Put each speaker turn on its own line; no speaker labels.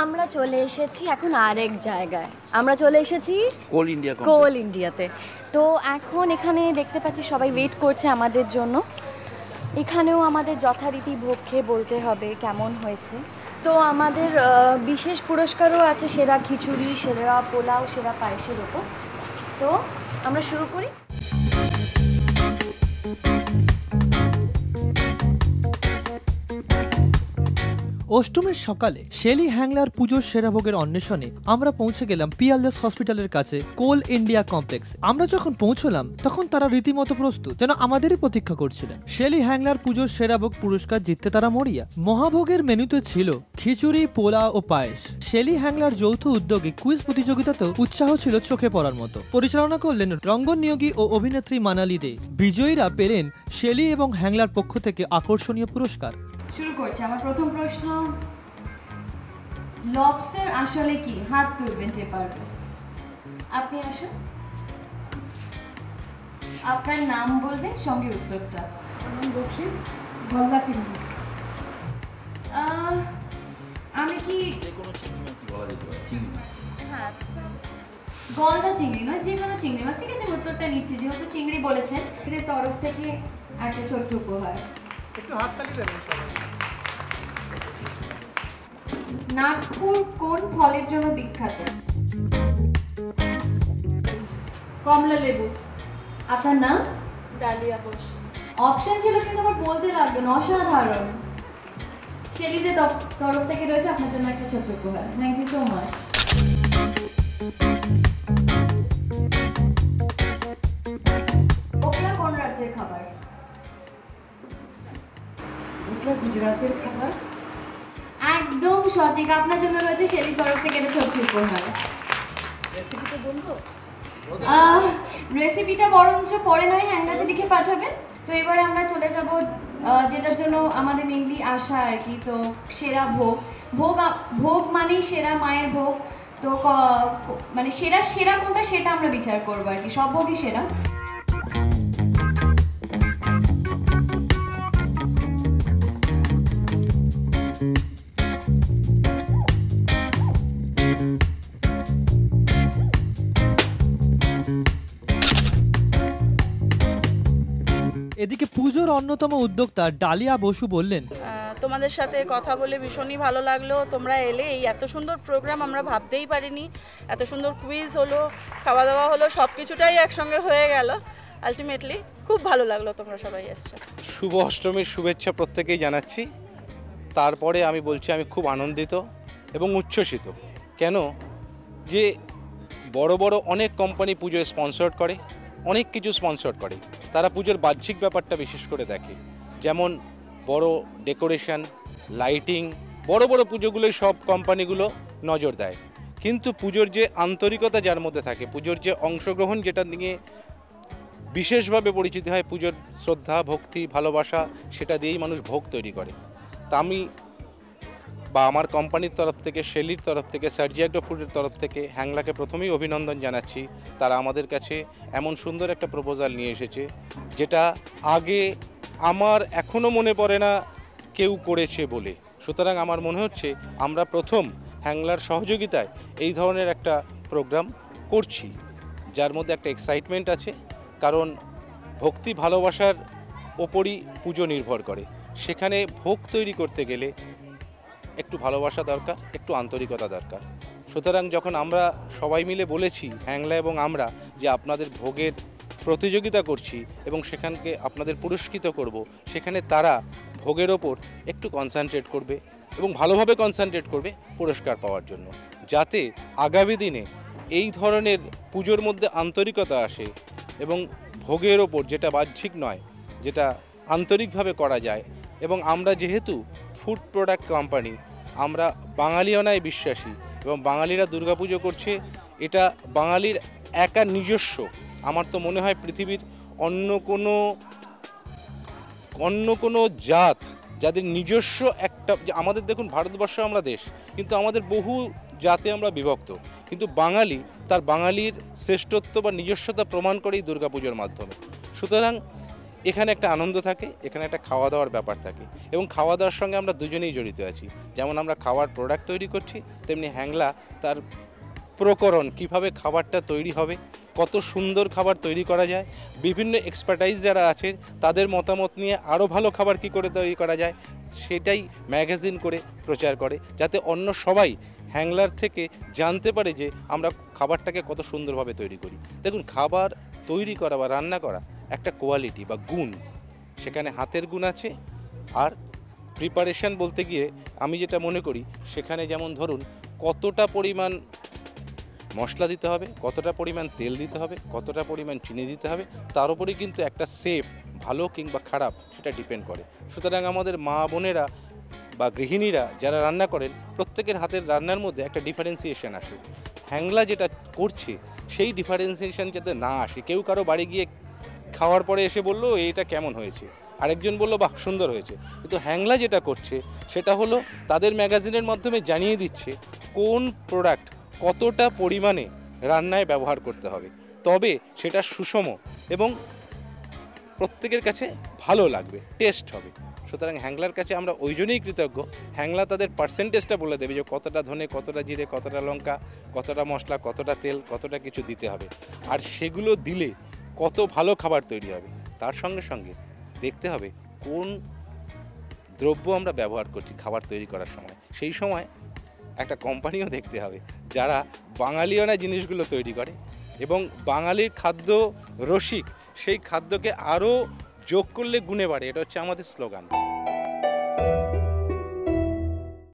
আমরা চলে এসেছি এখন আরেক জায়গায়। আমরা চলে এসেছি কোল ইন্ডিয়াতে। তো এখন এখানে দেখতে পাচ্ছি সবাই ওয়েট করছে আমাদের জন্য। এখানেও আমাদের যথারীতি ভোগ খেয়ে বলতে হবে কেমন হয়েছে। তো আমাদের বিশেষ পুরস্কারও আছে, সেরা খিচুড়ি, সেরা পোলাও, সেরা পায়েসের ওপর। তো আমরা শুরু করি।
অষ্টমীর সকালে শেলি হ্যাংলার পুজোর সেরা ভোগের অন্বেষণে আমরা পৌঁছে গেলাম পিয়ারলেস হসপিটালের কাছে কোল ইন্ডিয়া কমপ্লেক্স। আমরা যখন পৌঁছলাম তখন তারা রীতিমতো প্রস্তুত, যেন আমাদেরই প্রতীক্ষা করছিলেন। শেলি হ্যাংলার পুজোর সেরা ভোগ পুরস্কার জিততে তারা মরিয়া। মহাভোগের মেনুতে ছিল খিচুড়ি, পোলাও ও পায়েস। শেলি হ্যাংলার যৌথ উদ্যোগে কুইজ প্রতিযোগিতাতেও উৎসাহ ছিল চোখে পড়ার মতো। পরিচালনা করলেন রঙ্গন নিয়োগী ও অভিনেত্রী মানালি দে। বিজয়ীরা পেলেন শেলি এবং হ্যাংলার পক্ষ থেকে আকর্ষণীয় পুরস্কার।
শুরু করছি। আমার প্রথম প্রশ্ন, লবস্টার আসলে কি? হাত তুলবেন যে পারবে। আপনি আসুন, আপনার নাম বলবেন সঙ্গে উত্তরটা। গলদা চিংড়ি। আমি কি হ্যাঁ, গলদা চিংড়ি নয়, যে কোনো চিংড়ি মাছ। ঠিক আছে, উত্তরটা নিচ্ছি, যেহেতু চিংড়ি বলেছেন। এদের তরফ থেকে একটা ছোট্ট উপহার। নাগপুর কোন ফলের জন্য বিখ্যাত? কমলা লেবু। আপনার নাম? ডালিয়া ঘোষ। অপশন ছিল কিন্তু আমার বলতে লাগবে না। অসাধারণ। শেলিদের তরফ থেকে রয়েছে আপনার জন্য একটা ছোট্ট উপহার। Thank you so much. ওকলা কোন রাজ্যের খাবার? ওকলা গুজরাটের খাবার। একদম সঠিক। আপনার জন্য রয়েছে শেলির তরফ থেকে একটা ছোট্ট উপহার। রেসিপিটা বলবো? রেসিপিটা বরঞ্চ পরে নয় হ্যান্ডাতে লিখে পাঠাবেন। তো এবারে আমরা চলে যাব যেটার জন্য আমাদের মেইনলি আসা আর কি। তো সেরা ভোগ। ভোগ মানেই সেরা, মায়ের ভোগ। তো মানে সেরা সেরা কোনটা সেটা আমরা বিচার করবো আর কি। সব ভোগই সেরা।
এদিকে পুজোর অন্যতম উদ্যোক্তা ডালিয়া বসু বললেন,
তোমাদের সাথে কথা বলে ভীষণই ভালো লাগলো। তোমরা এলে, এই এত সুন্দর প্রোগ্রাম আমরা ভাবতেই পারিনি। এত সুন্দর কুইজ হলো, খাওয়া দাওয়া হলো, সব কিছুটাই একসঙ্গে হয়ে গেল। আলটিমেটলি খুব ভালো লাগলো তোমরা সবাই এসছো।
শুভ অষ্টমীর শুভেচ্ছা প্রত্যেকেই জানাচ্ছি। তারপরে আমি বলছি আমি খুব আনন্দিত এবং উচ্ছ্বসিত। কেন যে বড় বড় অনেক কোম্পানি পুজোয় স্পন্সর করে, অনেক কিছু স্পন্সর করে। তারা পুজোর বাহ্যিক ব্যাপারটা বিশেষ করে দেখে, যেমন বড় ডেকোরেশন, লাইটিং। বড় বড় পুজোগুলোই সব কোম্পানিগুলো নজর দেয়, কিন্তু পুজোর যে আন্তরিকতা যার মধ্যে থাকে, পুজোর যে অংশগ্রহণ যেটা নিয়ে বিশেষভাবে পরিচিত হয়, পুজোর শ্রদ্ধা, ভক্তি, ভালোবাসা, সেটা দিয়েই মানুষ ভোগ তৈরি করে। তা আমি বা আমার কোম্পানির তরফ থেকে, শেলির তরফ থেকে, সার্জিয়াগ্রো ফুডের তরফ থেকে হ্যাংলাকে প্রথমেই অভিনন্দন জানাচ্ছি। তারা আমাদের কাছে এমন সুন্দর একটা প্রপোজাল নিয়ে এসেছে, যেটা আগে আমার এখনও মনে পড়ে না কেউ করেছে বলে। সুতরাং আমার মনে হচ্ছে আমরা প্রথম হ্যাংলার সহযোগিতায় এই ধরনের একটা প্রোগ্রাম করছি, যার মধ্যে একটা এক্সাইটমেন্ট আছে। কারণ ভক্তি ভালোবাসার ওপরই পুজো নির্ভর করে। সেখানে ভোগ তৈরি করতে গেলে একটু ভালোবাসা দরকার, একটু আন্তরিকতা দরকার। সুতরাং যখন আমরা সবাই মিলে বলেছি, হ্যাংলা এবং আমরা, যে আপনাদের ভোগের প্রতিযোগিতা করছি এবং সেখানকে আপনাদের পুরস্কৃত করব, সেখানে তারা ভোগের ওপর একটু কনসেন্ট্রেট করবে এবং ভালোভাবে কনসেন্ট্রেট করবে পুরস্কার পাওয়ার জন্য, যাতে আগামী দিনে এই ধরনের পুজোর মধ্যে আন্তরিকতা আসে এবং ভোগের ওপর, যেটা বাহ্যিক নয়, যেটা আন্তরিকভাবে করা যায়। এবং আমরা যেহেতু ফুড প্রোডাক্ট কোম্পানি, আমরা বাঙালিয়ানায় বিশ্বাসী এবং বাঙালিরা দুর্গাপুজো করছে, এটা বাঙালির একা নিজস্ব। আমার তো মনে হয় পৃথিবীর অন্য কোনো জাত যাদের নিজস্ব একটা, আমাদের দেখুন ভারতবর্ষ আমরা দেশ, কিন্তু আমাদের বহু জাতে আমরা বিভক্ত, কিন্তু বাঙালি তার বাঙালির শ্রেষ্ঠত্ব বা নিজস্বতা প্রমাণ করে এই দুর্গাপুজোর মাধ্যমে। সুতরাং এখানে একটা আনন্দ থাকে, এখানে একটা খাওয়া দাওয়ার ব্যাপার থাকে, এবং খাওয়া দাওয়ার সঙ্গে আমরা দুজনেই জড়িত আছি। যেমন আমরা খাওয়ার প্রোডাক্ট তৈরি করছি, তেমনি হ্যাংলা তার প্রকরণ কিভাবে খাবারটা তৈরি হবে, কত সুন্দর খাবার তৈরি করা যায়, বিভিন্ন এক্সপার্টাইজ যারা আছে তাদের মতামত নিয়ে আরও ভালো খাবার কি করে তৈরি করা যায় সেটাই ম্যাগাজিন করে প্রচার করে, যাতে অন্য সবাই হ্যাংলার থেকে জানতে পারে যে আমরা খাবারটাকে কত সুন্দরভাবে তৈরি করি। দেখুন, খাবার তৈরি করা বা রান্না করা একটা কোয়ালিটি বা গুণ, সেখানে হাতের গুণ আছে। আর প্রিপারেশন বলতে গিয়ে আমি যেটা মনে করি, সেখানে যেমন ধরুন কতটা পরিমাণ মশলা দিতে হবে, কতটা পরিমাণ তেল দিতে হবে, কতটা পরিমাণ চিনি দিতে হবে, তার উপরেই কিন্তু একটা শেফ ভালো কিংবা খারাপ সেটা ডিপেন্ড করে। সুতরাং আমাদের মা বোনেরা বা গৃহিণীরা যারা রান্না করেন, প্রত্যেকের হাতের রান্নার মধ্যে একটা ডিফারেন্সিয়েশন আসে। হ্যাংলা যেটা করছে সেই ডিফারেন্সিয়েশন যাতে না আসে, কেউ কারো বাড়ি গিয়ে খাওয়ার পরে এসে বললো এইটা কেমন হয়েছে, আরেকজন বললো বাহ সুন্দর হয়েছে, কিন্তু হ্যাংলা যেটা করছে সেটা হলো তাদের ম্যাগাজিনের মাধ্যমে জানিয়ে দিচ্ছে কোন প্রোডাক্ট কতটা পরিমাণে রান্নায় ব্যবহার করতে হবে, তবে সেটা সুষম এবং প্রত্যেকের কাছে ভালো লাগবে, টেস্ট হবে। সুতরাং হ্যাংলার কাছে আমরা ওই জন্যই কৃতজ্ঞ। হ্যাংলা তাদের পার্সেন্টেজটা বলে দেবে যে কতটা ধনে, কতটা জিরে, কতটা লঙ্কা, কতটা মশলা, কতটা তেল, কতটা কিছু দিতে হবে, আর সেগুলো দিলে কত ভালো খাবার তৈরি হবে। তার সঙ্গে সঙ্গে দেখতে হবে কোন দ্রব্য আমরা ব্যবহার করছি খাবার তৈরি করার সময়। সেই সময় একটা কোম্পানিও দেখতে হবে যারা বাঙালিয়ানা জিনিসগুলো তৈরি করে এবং বাঙালির খাদ্য রসিক, সেই খাদ্যকে আরও যোগ করলে গুণে বাড়ে। এটা হচ্ছে আমাদের স্লোগান।